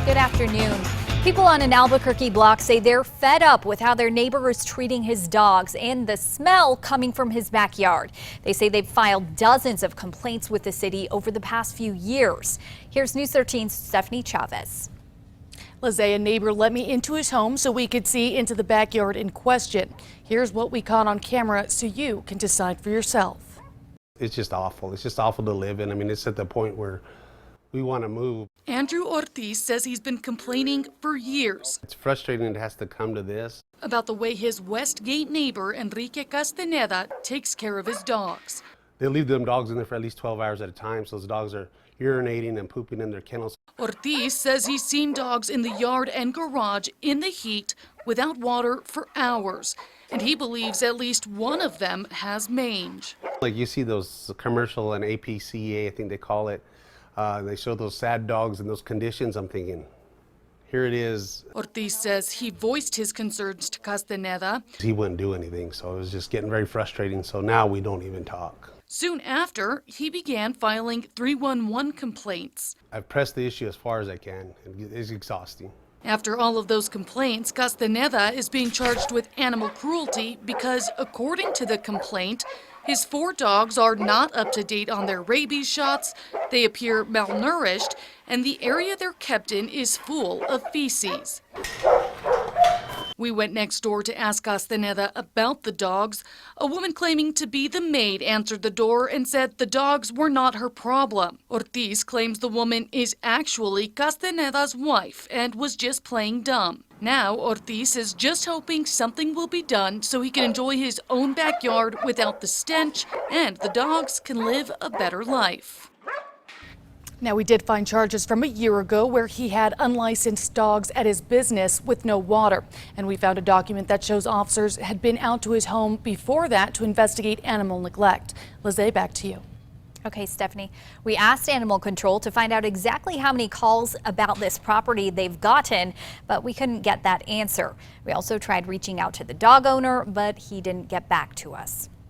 Good afternoon. People on an Albuquerque block say they're fed up with how their neighbor is treating his dogs and the smell coming from his backyard. They say they've filed dozens of complaints with the city over the past few years. Here's News 13's Stephanie Chavez. A neighbor let me into his home so we could see into the backyard in question. Here's what we caught on camera so you can decide for yourself. It's just awful. It's just awful to live in. I mean, it's at the point where we want to move. Andrew Ortiz says he's been complaining for years. It's frustrating it has to come to this. About the way his Westgate neighbor, Enrique Castaneda, takes care of his dogs. They leave them dogs in there for at least 12 hours at a time, so those dogs are urinating and pooping in their kennels. Ortiz says he's seen dogs in the yard and garage in the heat without water for hours. And he believes at least one of them has mange. Like you see those commercial and APCA, I think they call it. They show those sad dogs in those conditions. I'm thinking, here it is. Ortiz says he voiced his concerns to Castaneda. He wouldn't do anything, so it was just getting very frustrating. So now we don't even talk. Soon after, he began filing 311 complaints. I've pressed the issue as far as I can. It's exhausting. After all of those complaints, Castaneda is being charged with animal cruelty because, according to the complaint, his 4 dogs are not up to date on their rabies shots, they appear malnourished, and the area they're kept in is full of feces. We went next door to ask Castaneda about the dogs. A woman claiming to be the maid answered the door and said the dogs were not her problem. Ortiz claims the woman is actually Castaneda's wife and was just playing dumb. Now, Ortiz is just hoping something will be done so he can enjoy his own backyard without the stench and the dogs can live a better life. Now, we did find charges from a year ago where he had unlicensed dogs at his business with no water. And we found a document that shows officers had been out to his home before that to investigate animal neglect. Lizzie, back to you. Okay, Stephanie, we asked Animal Control to find out exactly how many calls about this property they've gotten, but we couldn't get that answer. We also tried reaching out to the dog owner, but he didn't get back to us.